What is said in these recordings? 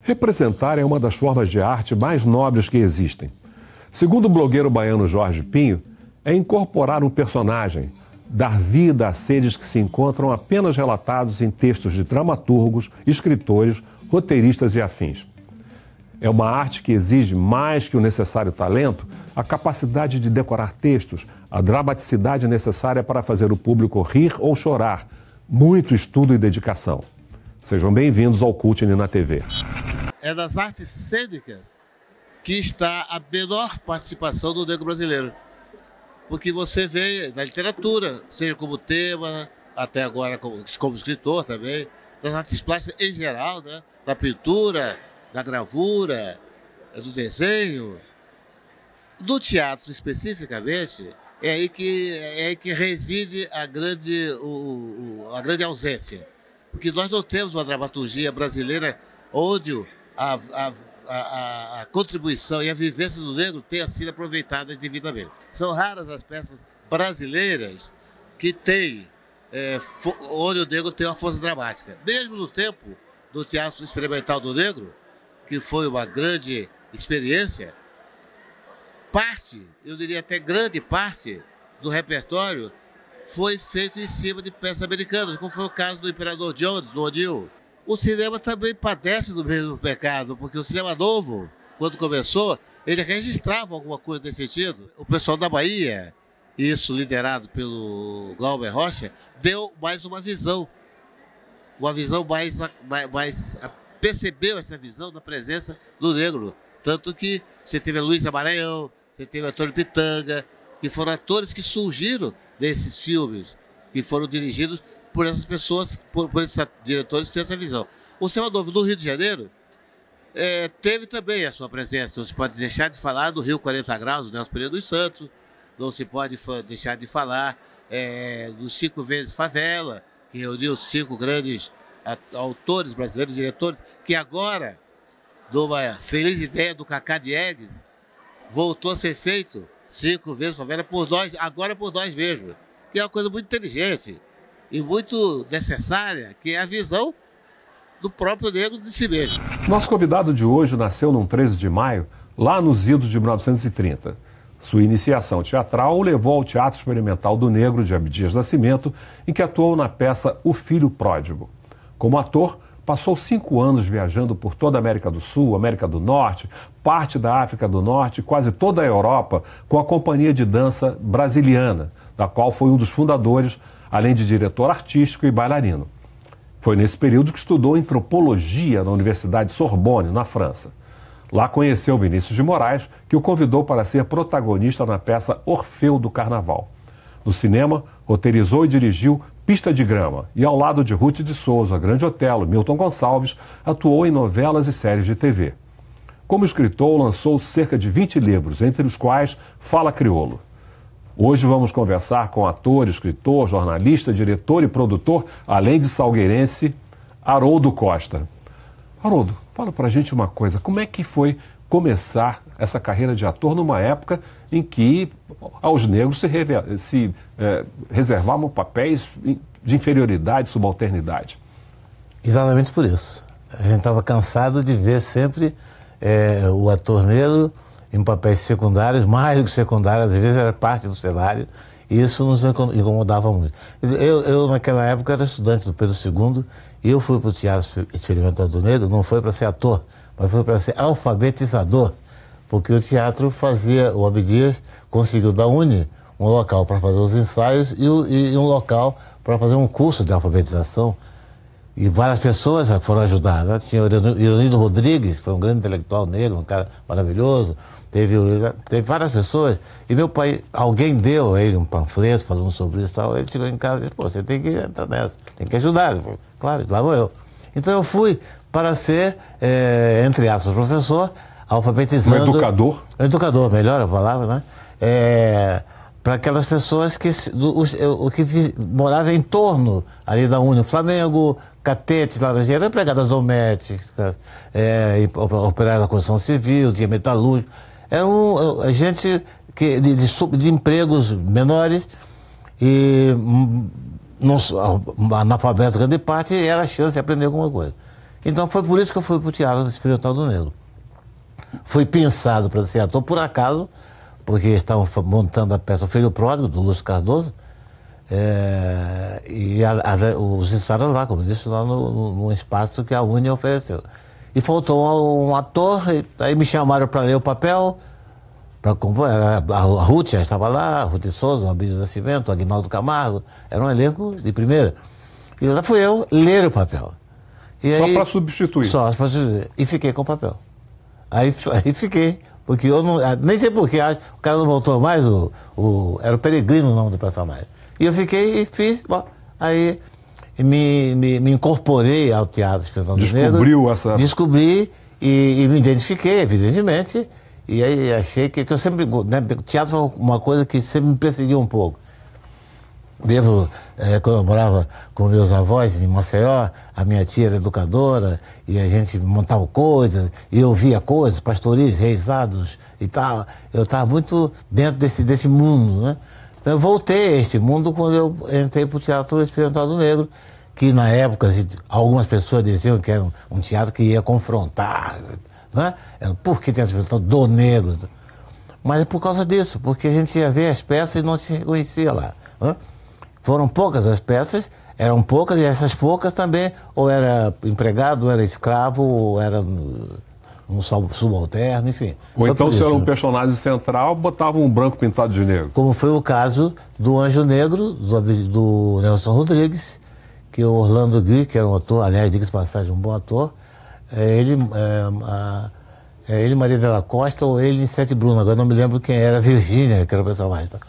Representar é uma das formas de arte mais nobres que existem. Segundo o blogueiro baiano Jorge Pinho, é incorporar um personagem, dar vida a seres que se encontram apenas relatados em textos de dramaturgos, escritores, roteiristas e afins. É uma arte que exige mais que o necessário talento, a capacidade de decorar textos, a dramaticidade necessária para fazer o público rir ou chorar, muito estudo e dedicação. Sejam bem-vindos ao Cultini na TV. É das artes cênicas que está a menor participação do negro brasileiro. Porque você vê na literatura, seja como tema, até agora como escritor também, das artes plásticas em geral, né? Da pintura, da gravura, do desenho, do teatro especificamente, é aí que reside a grande ausência. Porque nós não temos uma dramaturgia brasileira onde a contribuição e a vivência do negro tenha sido aproveitadas devidamente. São raras as peças brasileiras que têm, onde o negro tem uma força dramática. Mesmo no tempo do Teatro Experimental do Negro, que foi uma grande experiência, eu diria até grande parte do repertório foi feito em cima de peças americanas, como foi o caso do Imperador Jones, do O'Neill. O cinema também padece do mesmo pecado, porque o cinema novo, quando começou, ele registrava alguma coisa nesse sentido. O pessoal da Bahia, isso liderado pelo Glauber Rocha, deu mais uma visão mais percebeu essa visão da presença do negro. Tanto que você teve a Luísa Maranhão, você teve Antônio Pitanga, que foram atores que surgiram desses filmes, que foram dirigidos por essas pessoas, por esses diretores que têm essa visão. O Cinema Novo do Rio de Janeiro teve também a sua presença. Não se pode deixar de falar do Rio 40 Graus, do Nelson Pereira dos Santos, não se pode deixar de falar dos 5 vezes Favela, que reuniu 5 grandes autores brasileiros, diretores, que agora, numa feliz ideia do Cacá Diegues, voltou a ser feito 5 vezes Favela por nós, agora por nós mesmos, que é uma coisa muito inteligente e muito necessária, que é a visão do próprio negro de si mesmo. Nosso convidado de hoje nasceu num 13 de maio, lá nos idos de 1930. Sua iniciação teatral o levou ao Teatro Experimental do Negro de Abdias Nascimento, em que atuou na peça O Filho Pródigo. Como ator, passou 5 anos viajando por toda a América do Sul, América do Norte, parte da África do Norte e quase toda a Europa com a Companhia de Dança Brasiliana, da qual foi um dos fundadores, além de diretor artístico e bailarino. Foi nesse período que estudou antropologia na Universidade Sorbonne, na França. Lá conheceu Vinícius de Moraes, que o convidou para ser protagonista na peça Orfeu do Carnaval. No cinema, roteirizou e dirigiu Pista de Grama e, ao lado de Ruth de Souza, Grande Otelo e Milton Gonçalves, atuou em novelas e séries de TV. Como escritor, lançou cerca de 20 livros, entre os quais Fala Crioulo. Hoje vamos conversar com o ator, escritor, jornalista, diretor e produtor, além de salgueirense, Haroldo Costa. Haroldo, fala pra gente uma coisa, como é que foi começar essa carreira de ator numa época em que aos negros se reservavam papéis de inferioridade, subalternidade? Exatamente por isso. A gente estava cansado de ver sempre o ator negro em papéis secundários, mais do que secundários, às vezes era parte do cenário, e isso nos incomodava muito. Eu naquela época, era estudante do Pedro II, e eu fui para o Teatro Experimental do Negro, não foi para ser ator, mas foi para ser alfabetizador, porque o teatro o Abdias conseguiu da UNE um local para fazer os ensaios e um local para fazer um curso de alfabetização. E várias pessoas foram ajudar, né? Tinha o Ironido Rodrigues, que foi um grande intelectual negro, um cara maravilhoso. Teve várias pessoas. E meu pai, alguém deu a ele um panfleto falando sobre isso e tal. Ele chegou em casa e disse, pô, você tem que entrar nessa, tem que ajudar. Ele falou, claro, lá vou eu. Então eu fui para ser, entre aspas, professor, alfabetizando... Um educador? Educador, melhor a palavra, né? Para aquelas pessoas que moravam em torno ali da UNE, Flamengo, Catete, Laranjeira, empregadas domésticas, operários da construção civil, tinha metalúrgico. Eram gente de empregos menores e analfabeto grande parte, era a chance de aprender alguma coisa. Então foi por isso que eu fui para o Teatro Experimental do Negro. Fui pensado para ser ator por acaso, porque estavam montando a peça O Filho Pródigo, do Lúcio Cardoso, e os ensaios lá, como disse, lá no espaço que a Uni ofereceu. E faltou um ator, aí me chamaram para ler o papel, para compor. A Ruth já estava lá, a Ruth Souza, o Abílio Nascimento, o Aguinaldo Camargo, era um elenco de primeira. E lá fui eu ler o papel. E só aí, para substituir? Só para substituir. E fiquei com o papel. Aí fiquei, porque eu não. Nem sei porquê, o cara não voltou mais, era o Peregrino o nome do personagem. E eu fiquei e fiz. Bom, aí me incorporei ao Teatro Experimental do Negro. Descobriu essa. Descobri e me identifiquei, evidentemente. E aí achei que eu sempre. Né, teatro foi uma coisa que sempre me perseguiu um pouco. Mesmo quando eu morava com meus avós em Maceió, a minha tia era educadora e a gente montava coisas, e eu via coisas, pastoris, reisados e tal. Eu estava muito dentro desse mundo, né? Então eu voltei a este mundo quando eu entrei para o Teatro Experimental do Negro, que na época algumas pessoas diziam que era um teatro que ia confrontar, né? Por que Teatro Experimental do Negro? Mas é por causa disso, porque a gente ia ver as peças e não se reconhecia lá, né? Foram poucas as peças, eram poucas, e essas poucas também, ou era empregado, ou era escravo, ou era um subalterno, enfim. Ou então, se era um personagem central, botava um branco pintado de negro. Como foi o caso do Anjo Negro, do Nelson Rodrigues, que o Orlando Gui, que era um ator, aliás, diga-se de passagem, um bom ator, ele, Maria Della Costa, ou ele em Sete Bruno, agora não me lembro quem era, Virgínia, que era o personagem. Tá?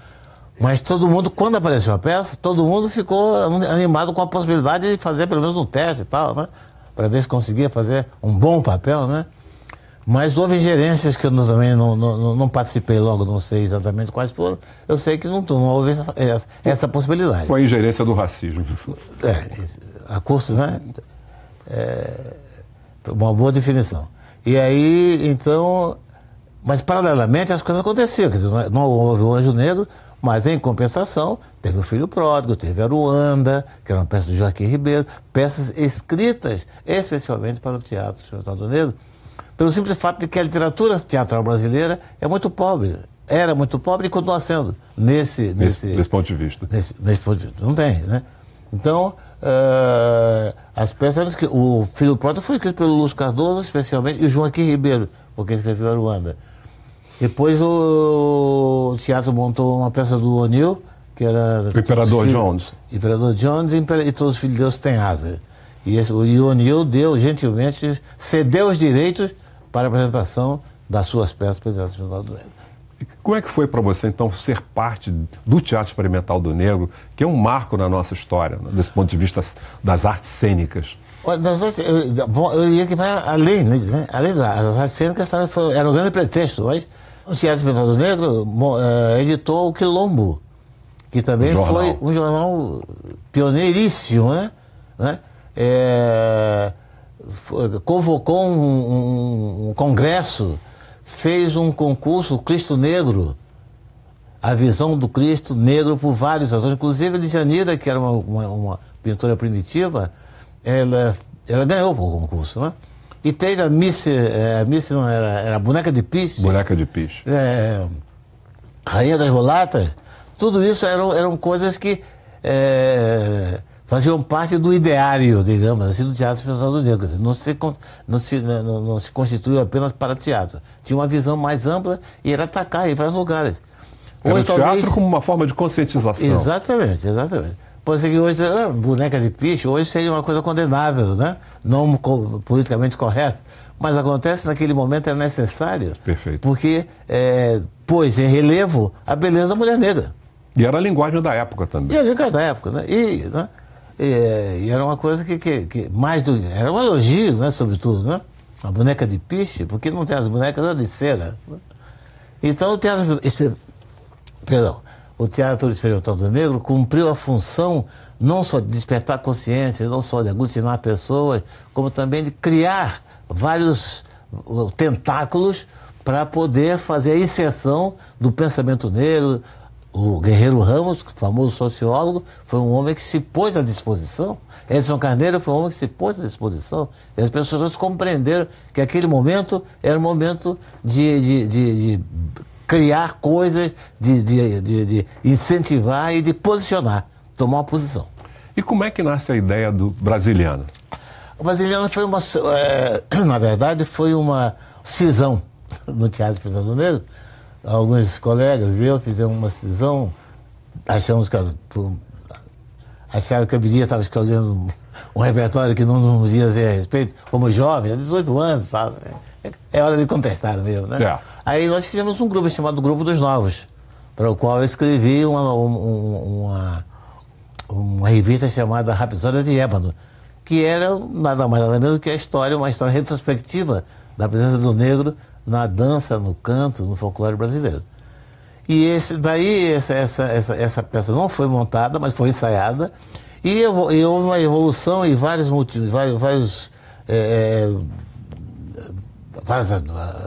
Mas todo mundo, quando apareceu a peça, todo mundo ficou animado com a possibilidade de fazer pelo menos um teste e tal, né? Para ver se conseguia fazer um bom papel, né? Mas houve ingerências que eu também não participei logo, não sei exatamente quais foram. Eu sei que não houve essa possibilidade. Foi a ingerência do racismo. A curso, né? Uma boa definição. E aí, então... Mas, paralelamente, as coisas aconteciam. Quer dizer, não houve o Anjo Negro, mas, em compensação, teve o Filho Pródigo, teve a Aruanda, que era uma peça de Joaquim Ribeiro, peças escritas especialmente para o Teatro Experimental do Negro, pelo simples fato de que a literatura teatral brasileira é muito pobre. Era muito pobre e continua sendo, nesse ponto de vista. Nesse ponto de vista. Não tem, né? Então, as peças... O Filho Pródigo foi escrito pelo Lúcio Cardoso, especialmente, e o Joaquim Ribeiro, porque escreveu a Aruanda. Depois o teatro montou uma peça do O'Neill, que era... O Imperador Jones. Imperador Jones e Todos os Filhos de Deus têm asa. E o O'Neill gentilmente, cedeu os direitos para a apresentação das suas peças para o Teatro Experimental do Negro. Como é que foi para você, então, ser parte do Teatro Experimental do Negro, que é um marco na nossa história, né, desse ponto de vista das artes cênicas? Eu diria que vai além, né? Além das artes cênicas, era um grande pretexto, mas o Teatro Experimental do Negro editou o Quilombo, que também foi um jornal pioneiríssimo, né? Convocou um congresso, fez um concurso, Cristo Negro, a visão do Cristo Negro por vários autores, inclusive a Djanira, que era uma pintora primitiva, ela ganhou o concurso, né? E teve a Miss não era a Boneca de Piche. Boneca de Piche. Rainha das Mulatas. Tudo isso eram coisas que faziam parte do ideário, digamos assim, do Teatro Experimental do Negro. Não se constituiu apenas para teatro. Tinha uma visão mais ampla e era atacar, ir para os lugares. Era o teatro como uma forma de conscientização. Exatamente. Pode ser que hoje, boneca de piche, hoje seria uma coisa condenável, né? Não politicamente correto. Mas acontece que naquele momento é necessário. Perfeito. Porque pôs em relevo a beleza da mulher negra. E era a linguagem da época também. E a linguagem da época, né? E era uma coisa que mais do... Era um elogio, né? Sobretudo, né? A boneca de piche, porque não tem as bonecas de cera. Né? Então o Teatro Experimental do Negro cumpriu a função não só de despertar consciência, não só de aglutinar pessoas, como também de criar vários tentáculos para poder fazer a inserção do pensamento negro, O Guerreiro Ramos, famoso sociólogo, foi um homem que se pôs à disposição. Edson Carneiro foi um homem que se pôs à disposição. E as pessoas compreenderam que aquele momento era um momento de criar coisas, de incentivar e de posicionar, tomar uma posição. E como é que nasce a ideia do Brasiliana? O Brasiliana foi na verdade, foi uma cisão no Teatro Fernando Negro. Alguns colegas e eu fizemos uma cisão, acharam que a Bidia estava escolhendo um repertório que não nos dizia a respeito, como jovem, 18 anos, sabe? É hora de contestar mesmo, né? É. Aí nós fizemos um grupo chamado Grupo dos Novos, para o qual eu escrevi uma revista chamada Rapsódia de Ébano, que era nada mais nada menos do que uma história retrospectiva da presença do negro na dança, no canto, no folclore brasileiro. E essa peça não foi montada, mas foi ensaiada, e houve uma evolução e várias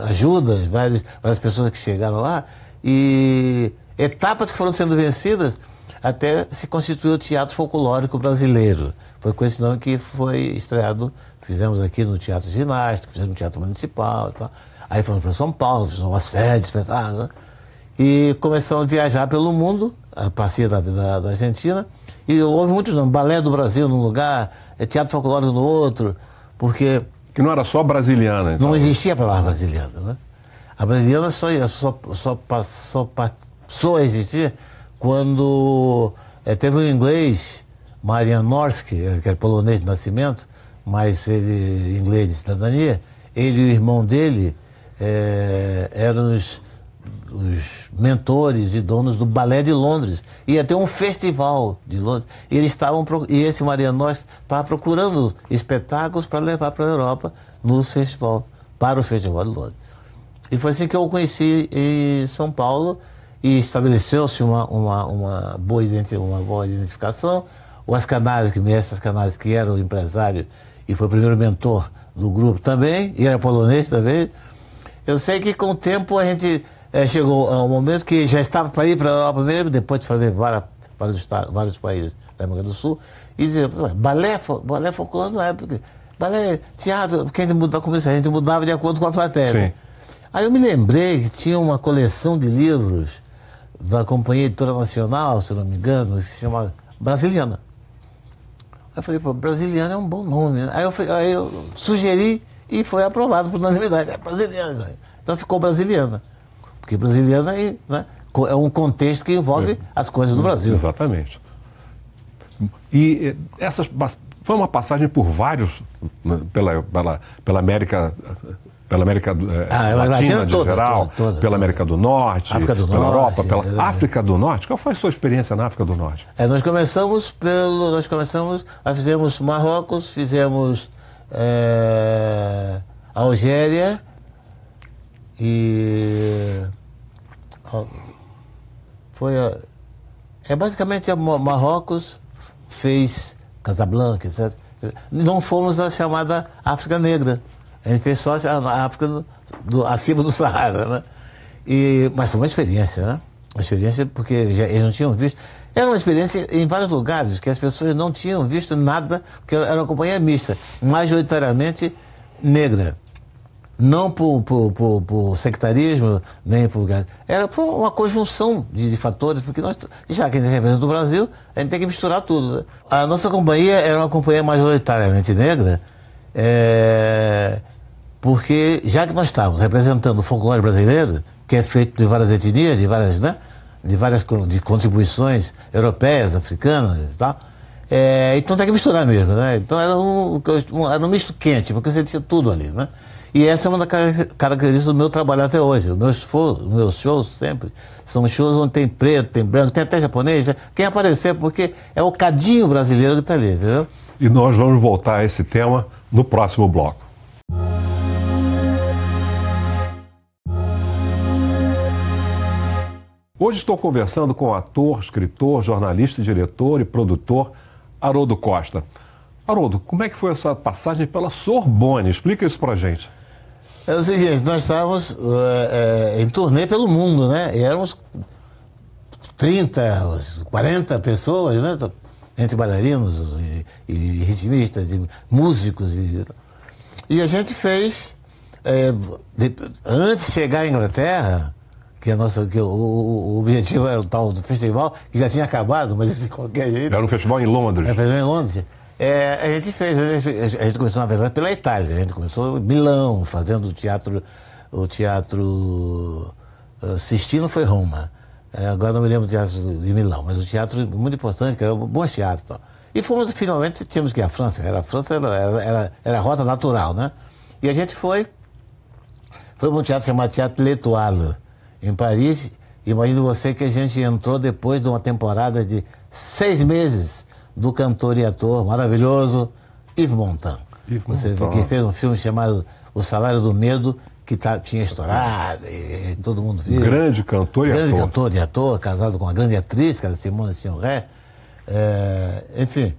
ajudas, várias pessoas que chegaram lá, e etapas que foram sendo vencidas até se constituir o Teatro Folclórico Brasileiro. Foi com esse nome que foi estreado, fizemos aqui no Teatro Ginástico, fizemos no Teatro Municipal e tal. Aí fomos para São Paulo, fizemos uma série de espetáculos, e começamos a viajar pelo mundo, a partir da Argentina, e houve muitos nomes, Balé do Brasil num lugar, Teatro Folclórico no outro, porque... Que não era só brasiliana, então. Não existia a palavra brasiliana, né? A brasiliana só passou a existir quando teve um inglês, Marian Norski, que era polonês de nascimento, mas ele inglês de cidadania, ele e o irmão dele eram os mentores e donos do Balé de Londres. Ia ter um festival de Londres. E esse Marian Norski estava procurando espetáculos para levar para a Europa para o Festival de Londres. E foi assim que eu o conheci em São Paulo, e estabeleceu-se uma boa identificação. O Mestre Ascanazzi, que era o empresário e foi o primeiro mentor do grupo também, e era polonês também. Eu sei que com o tempo a gente chegou a um momento que já estava para ir para a Europa mesmo, depois de fazer vários países da América do Sul, e dizer, balé folclórico não é, porque balé, teatro, porque a gente mudava de acordo com a plateia. Sim. Aí eu me lembrei que tinha uma coleção de livros da Companhia Editora Nacional, se não me engano, que se chama Brasiliana. Aí eu falei, pô, Brasiliana é um bom nome, né? Aí eu sugeri e foi aprovado por unanimidade. É Brasiliana. Então ficou Brasiliana. Porque Brasiliana é um contexto que envolve as coisas do Brasil. Exatamente. E foi uma passagem por vários, pela América Latina de geral, toda. pela América do Norte, África do pela Norte, Europa, pela África do Norte. Qual foi a sua experiência na África do Norte? Nós fizemos Marrocos, fizemos Algéria e basicamente Marrocos, fez Casablanca, etc. Não fomos a chamada África Negra. A gente fez só a África acima do Saara, né? Mas foi uma experiência, né? Uma experiência porque eles não tinham visto. Era uma experiência em vários lugares que as pessoas não tinham visto nada, porque era uma companhia mista, majoritariamente negra. Não por sectarismo, nem por... Foi uma conjunção de fatores, porque já que a gente representa do Brasil, a gente tem que misturar tudo, né? A nossa companhia era uma companhia majoritariamente negra, porque já que nós estávamos representando o folclore brasileiro, que é feito de várias etnias, de várias contribuições europeias, africanas e tal, então tem que misturar mesmo, né? Então era um misto quente, porque você tinha tudo ali, né? E essa é uma das características do meu trabalho até hoje. Os meus shows sempre são shows onde tem preto, tem branco, tem até japonês, né? Quem aparecer, porque é o cadinho brasileiro que está ali, entendeu? E nós vamos voltar a esse tema no próximo bloco. Hoje estou conversando com o ator, escritor, jornalista, diretor e produtor Haroldo Costa. Haroldo, como é que foi a sua passagem pela Sorbonne? Explica isso pra gente. É o seguinte, nós estávamos em turnê pelo mundo, né? E éramos 30, 40 pessoas, né? Entre bailarinos e ritmistas, e músicos. E a gente fez, antes de chegar à Inglaterra, que o objetivo era o tal do festival, que já tinha acabado, mas de qualquer jeito. Era um festival em Londres. Era um festival em Londres. A gente começou, na verdade, pela Itália. A gente começou em Milão, fazendo o teatro Sistino foi Roma. Agora não me lembro do teatro de Milão, mas o teatro muito importante, que era um bom teatro. Tal. E fomos, finalmente, tínhamos que ir à França. A França era a rota natural, né? E a gente foi para um teatro chamado Teatro L'Étoile, em Paris. Imagine você que a gente entrou depois de uma temporada de 6 meses do cantor e ator maravilhoso Yves Montand. Que fez um filme chamado O Salário do Medo, que tinha estourado, e todo mundo viu. Grande cantor e ator. Grande cantor e ator, casado com uma grande atriz, que era Simone Signoret. Enfim,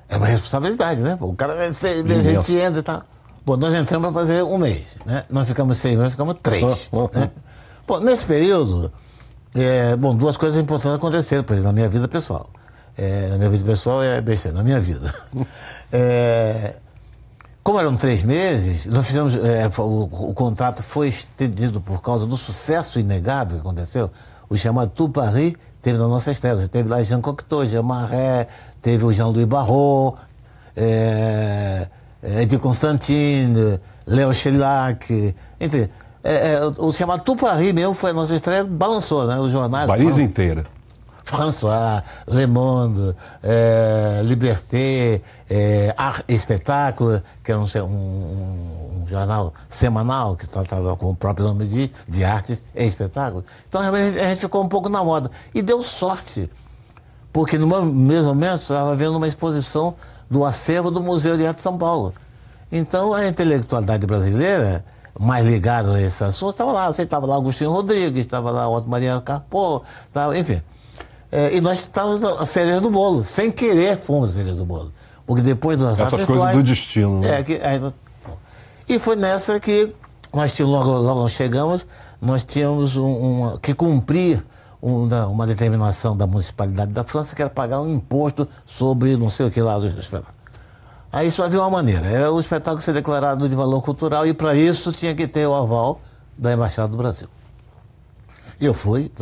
é uma responsabilidade, né? O cara vai ser, a gente entra e tal. Bom, nós entramos para fazer 1 mês, né? Nós ficamos 6 meses, nós ficamos 3. Né? Bom, nesse período, 2 coisas importantes aconteceram, por exemplo, na minha vida pessoal. Na minha vida pessoal é besteira, na minha vida. Como eram 3 meses, nós fizemos, o contrato foi estendido por causa do sucesso inegável que aconteceu. O chamado Tout Paris teve na nossa estreia. Você teve lá Jean Cocteau, Jean Marais, teve o Jean-Louis Barrault, Edith Constantine, Léo Shellac, enfim. O chamado Tout Paris mesmo foi a nossa estreia, balançou, né? Os jornais. Paris inteira. François, Le Monde, Liberté, Art et Spectacle, que era um jornal semanal que tratava com o próprio nome de artes e espetáculos. Então, realmente, a gente ficou um pouco na moda. E deu sorte, porque no mesmo momento estava havendo uma exposição do acervo do Museu de Arte de São Paulo. Então, a intelectualidade brasileira, mais ligada a esse assunto, estava lá. Você estava lá Agostinho Rodrigues, estava lá Otto Maria Carpo, enfim. E nós estávamos a cereja do bolo, sem querer fomos a cereja do bolo. Porque depois do essas coisas do destino, né? E foi nessa que nós tínhamos, logo chegamos, nós tínhamos que cumprir uma determinação da municipalidade da França, que era pagar um imposto sobre não sei o que lá do espetáculo. Aí só havia uma maneira, era o espetáculo ser declarado de valor cultural, e para isso tinha que ter o aval da Embaixada do Brasil. E eu fui,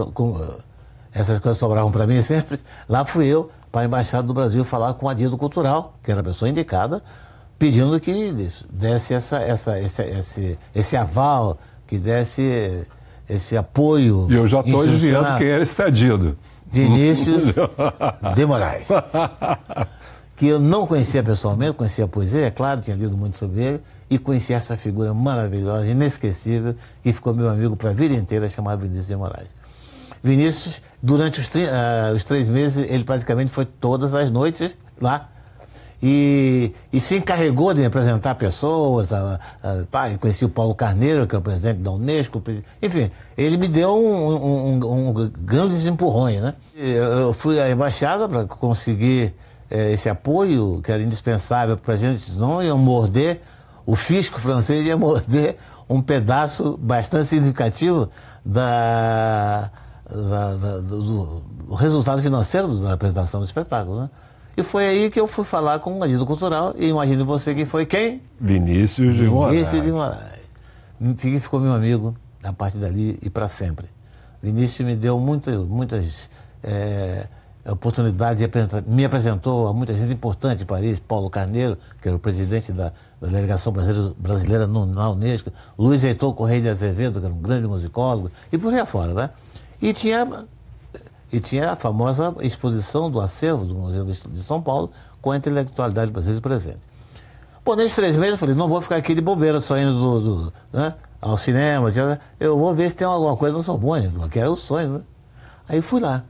essas coisas sobravam para mim sempre. Lá fui eu para a Embaixada do Brasil falar com a Adido Cultural, que era a pessoa indicada, pedindo que desse esse aval, que desse esse apoio. E eu já estou adivinhando quem era esse Adido. Vinícius de Moraes. Que eu não conhecia pessoalmente, conhecia a poesia, é claro, tinha lido muito sobre ele, e conhecia essa figura maravilhosa, inesquecível, que ficou meu amigo para a vida inteira, chamado Vinícius de Moraes. Vinícius, durante os 3 meses, ele praticamente foi todas as noites lá. E se encarregou de apresentar pessoas. Eu conheci o Paulo Carneiro, que é o presidente da Unesco. Enfim, ele me deu grandes empurrões, né? Eu fui à embaixada para conseguir esse apoio, que era indispensável para a gente. Não ia morder, o fisco francês ia morder um pedaço bastante significativo do resultado financeiro da apresentação do espetáculo, né? E foi aí que eu fui falar com o Adido Cultural, e imagine você que foi quem? Vinícius de Moraes. Vinícius de Moraes. Ficou meu amigo a partir dali e para sempre. Vinícius me deu muitas oportunidades, me apresentou a muita gente importante em Paris, Paulo Carneiro, que era o presidente da delegação brasileira na Unesco, Luiz Heitor Correia de Azevedo, que era um grande musicólogo, e por aí afora, né? E tinha a famosa exposição do acervo do Museu de São Paulo com a intelectualidade brasileira presente. Pô, nesses 3 meses eu falei, não vou ficar aqui de bobeira só indo né, ao cinema, eu vou ver se tem alguma coisa no Sorbonne, que era o sonho, né? Aí fui lá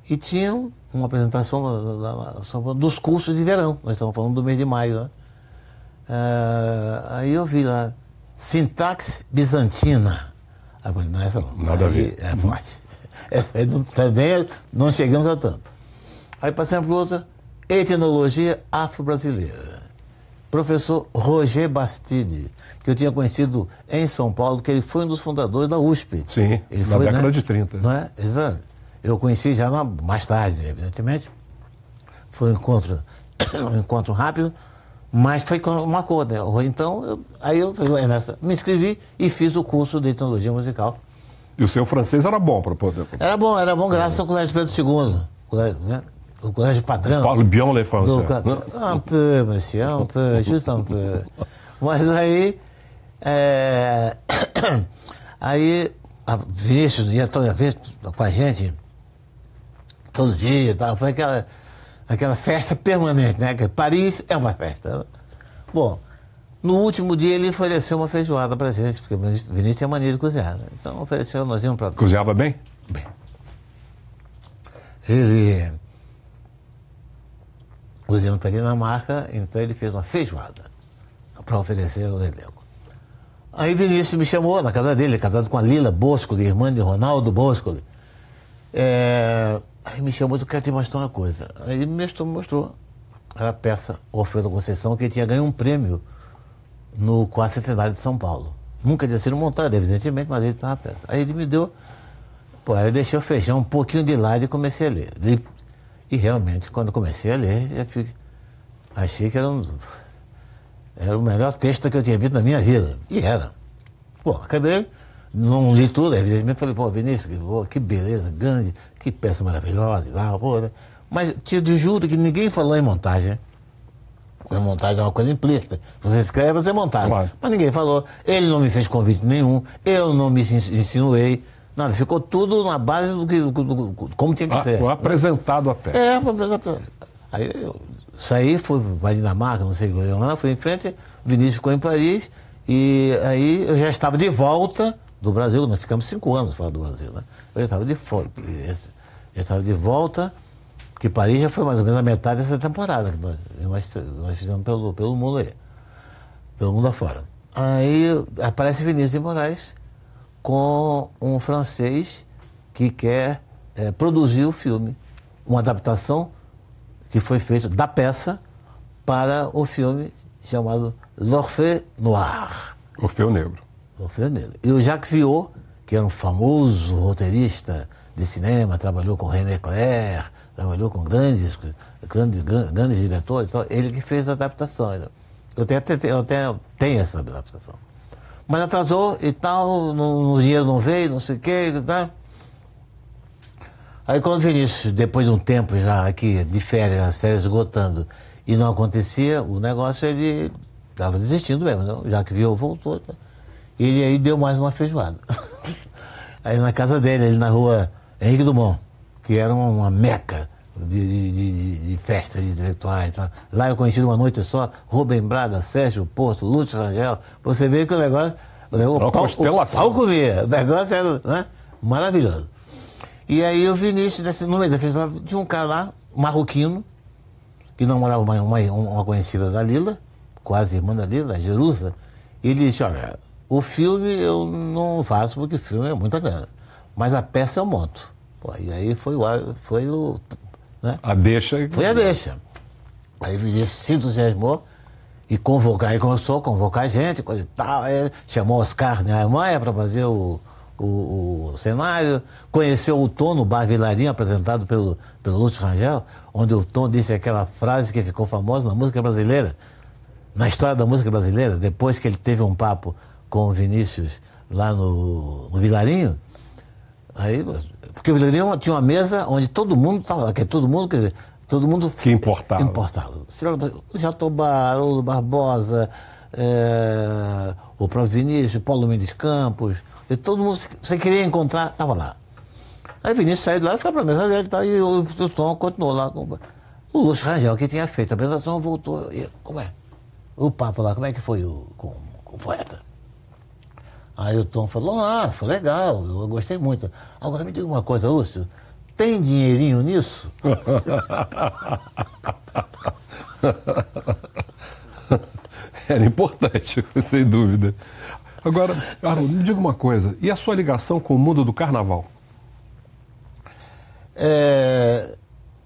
e tinha uma apresentação dos cursos de verão, nós estamos falando do mês de maio, né? Aí eu vi lá, sintaxe bizantina. Aí eu falei, não, essa não. Nada a ver. É forte. Também não chegamos a tanto. Aí passamos para outra, etnologia afro-brasileira. Professor Roger Bastide, que que eu tinha conhecido em São Paulo, que ele foi um dos fundadores da USP. Sim, ele na foi, década né, de 30. Não é? Exato. Eu conheci já mais tarde, evidentemente. Foi um encontro rápido, mas foi com uma cor, né? Então, aí eu me inscrevi e fiz o curso de etnologia musical. E o seu francês era bom para poder... Era bom, graças ao Colégio Pedro II, né? O colégio padrão. Parle bien le français. Un peu, monsieur, un peu, juste un peu. Mas aí... aí, a Vinícius ia toda vez com a gente, todo dia e tal. Foi aquela festa permanente, né? Paris é uma festa. Bom, no último dia ele ofereceu uma feijoada pra gente, porque o Vinícius tinha mania de cozinhar, né? Então ofereceu, nós íamos pra... Cozinhava bem? Bem. Ele... cozinhando para Dinamarca, então ele fez uma feijoada para oferecer ao elenco. Aí Vinícius me chamou na casa dele, casado com a Lila Boscoli, irmã de Ronaldo Boscoli. Aí me chamou, eu quero te mostrar uma coisa. Aí ele me mostrou. Era a peça Orfeu da Conceição, que tinha ganho um prêmio no 4º de São Paulo. Nunca tinha sido montado, evidentemente, mas ele estava a peça. Aí ele me deu, aí eu deixei o feijão um pouquinho de lado e comecei a ler. E realmente, quando comecei a ler, achei que era o melhor texto que eu tinha visto na minha vida. E era. Acabei, não li tudo, evidentemente, falei, Vinícius, que beleza, grande, que peça maravilhosa e tal, né? Mas te juro que ninguém falou em montagem. A montagem é uma coisa implícita. Você escreve, você montagem. Claro. Mas ninguém falou. Ele não me fez convite nenhum, eu não me insinuei. Nada, ficou tudo na base do como tinha que ser. Apresentado a peça. Aí eu saí, fui para a Dinamarca, não sei o que, lá, fui em frente, Vinícius ficou em Paris, e aí eu já estava de volta do Brasil, nós ficamos 5 anos fora do Brasil, né? Eu já estava de volta, porque Paris já foi mais ou menos a metade dessa temporada, que nós fizemos pelo mundo aí, pelo mundo afora. Aí aparece Vinícius de Moraes com um francês que quer produzir o filme, uma adaptação que foi feita da peça para o filme chamado L'Orphée Noir. Orfeu Negro. Orfeu Negro. E o Jacques Viot, que era um famoso roteirista de cinema, trabalhou com René Clair, trabalhou com grandes diretores, ele que fez a adaptação. Eu até tenho essa adaptação. Mas atrasou e tal, o dinheiro não veio, não sei o quê, tá? Aí quando o Vinícius, depois de um tempo já aqui de férias, as férias esgotando, e não acontecia o negócio, ele estava desistindo mesmo, não? Já que viu, voltou. Tá? Ele aí deu mais uma feijoada. Aí na casa dele, ali na rua Henrique Dumont, que era uma meca de festa de intelectuais. Tá? Lá eu conheci uma noite só Rubem Braga, Sérgio Porto, Lúcio Rangel. Você vê que o negócio o pau comia. O negócio era, né, maravilhoso. E aí o Vinícius, no meio da festa, tinha um cara lá, marroquino, que namorava uma conhecida da Lila, quase irmã da Lila, a Jerusa, e ele disse, olha, o filme eu não faço porque o filme é muita grana, mas a peça eu monto. E aí foi o né? A deixa. Foi a deixa. Aí o Vinícius se entusiasmou e começou a convocar gente, coisa e tal. Aí chamou Oscar Niemeyer para fazer o cenário, conheceu o Tom no Bar Vilarinho, apresentado pelo Lúcio Rangel, onde o Tom disse aquela frase que ficou famosa na música brasileira, na história da música brasileira, depois que ele teve um papo com o Vinícius lá no Vilarinho. Aí, porque o Vilarinho tinha uma mesa onde todo mundo estava lá, todo mundo que importava. Jatobá, Haroldo Barbosa, o próprio Vinícius, Paulo Mendes Campos, e todo mundo que você queria encontrar, estava lá. Aí Vinícius saiu de lá e foi para a mesa dele, tá, e o Tom continuou lá. O Lúcio Rangel, que tinha feito a apresentação, voltou. E, como é? O papo lá, como é que foi com o poeta? Aí o Tom falou, foi legal, eu gostei muito. Agora me diga uma coisa, Lúcio, tem dinheirinho nisso? Era importante, sem dúvida. Agora, Haroldo, me diga uma coisa, e a sua ligação com o mundo do carnaval?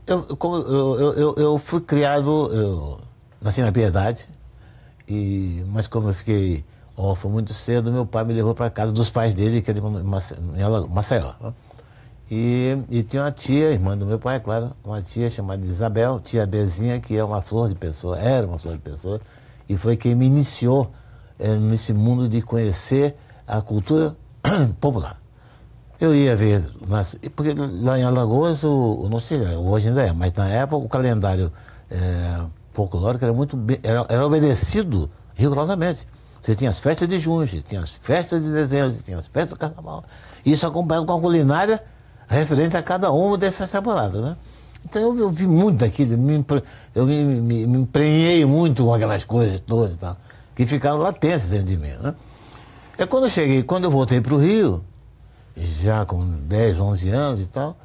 Eu fui criado, eu nasci na Piedade, mas como eu fiquei órfão muito cedo, meu pai me levou para casa dos pais dele, que era em Maceió. Né? E tinha uma tia, irmã do meu pai, claro, uma tia chamada Isabel, tia Bezinha, que é uma flor de pessoa, era uma flor de pessoa, e foi quem me iniciou nesse mundo de conhecer a cultura popular. Eu ia ver, porque lá em Alagoas, não sei, hoje ainda é, mas na época o calendário folclórico era era obedecido rigorosamente. Você tinha as festas de junho, você tinha as festas de dezembro, você tinha as festas do carnaval. Isso acompanhado com a culinária referente a cada uma dessas temporadas, né? Então eu vi muito daquilo, eu me emprenhei muito com aquelas coisas todas e tal, que ficaram latentes dentro de mim, né? É quando eu voltei para o Rio, já com 10, 11 anos e tal,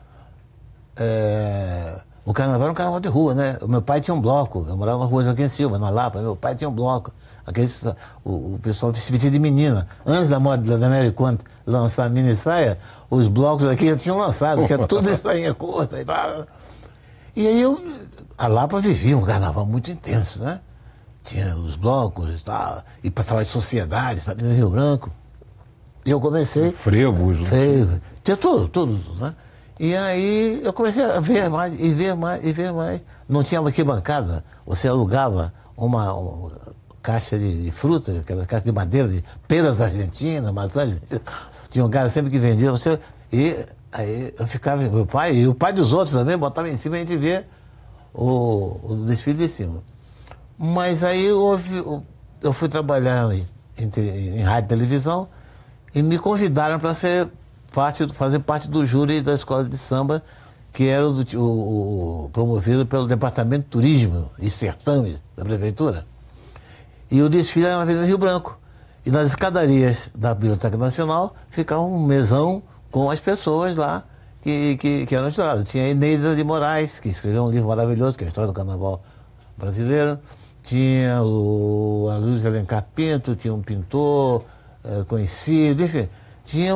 o carnaval era um carnaval de rua, né? O meu pai tinha um bloco, eu morava na rua Joaquim Silva, na Lapa, meu pai tinha um bloco. O pessoal se vestia de menina. Antes da moda da Mary Quant lançar a mini saia, os blocos aqui já tinham lançado, que era tudo isso aí curta e tal. E aí a Lapa vivia um carnaval muito intenso, né? Tinha os blocos e tal, e passava de sociedade, sabe, no Rio Branco. E eu comecei... Frevos. Frevo, tinha tudo, né? E aí eu comecei a ver mais, e ver mais, e ver mais. Não tinha arquibancada, você alugava uma caixa de fruta, aquela caixa de madeira, de peras argentinas, maçãs. Tinha um cara sempre que vendia, e aí eu ficava, meu pai, e o pai dos outros também, botava em cima e a gente via o desfile de cima. Mas aí eu fui trabalhar em rádio e televisão e me convidaram para fazer parte do júri da escola de samba, que era promovido pelo Departamento de Turismo e Certames da Prefeitura. E o desfile era na Avenida Rio Branco. E nas escadarias da Biblioteca Nacional ficava um mesão com as pessoas lá que eram estouradas. Tinha a Eneida de Moraes, que escreveu um livro maravilhoso, que é a História do Carnaval Brasileiro. Tinha a Luiz Alencar Pinto, tinha um pintor conhecido, enfim. Tinha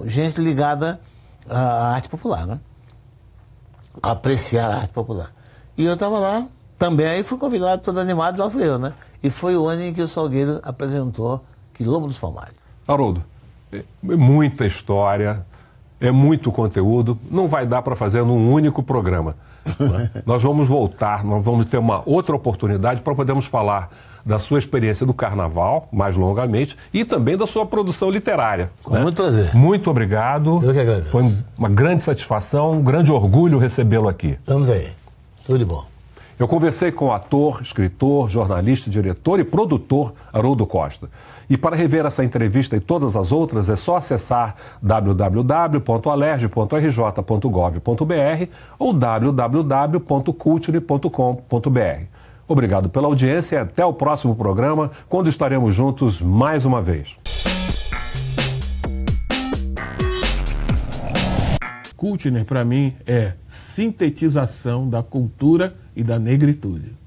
gente ligada à arte popular, né? A apreciar a arte popular. E eu estava lá também, aí fui convidado, todo animado, lá fui eu, né? E foi o ano em que o Salgueiro apresentou Quilombo dos Palmares. Haroldo, é muita história, é muito conteúdo, não vai dar para fazer num único programa. Né? Nós vamos voltar, nós vamos ter uma outra oportunidade para podermos falar da sua experiência do Carnaval, mais longamente, e também da sua produção literária. Com muito prazer. Muito obrigado. Eu que agradeço. Foi uma grande satisfação, um grande orgulho recebê-lo aqui. Estamos aí. Tudo de bom. Eu conversei com o ator, escritor, jornalista, diretor e produtor Haroldo Costa. E para rever essa entrevista e todas as outras, é só acessar www.alerj.rj.gov.br ou www.culture.com.br. Obrigado pela audiência e até o próximo programa, quando estaremos juntos mais uma vez. Kultner, para mim, é sintetização da cultura e da negritude.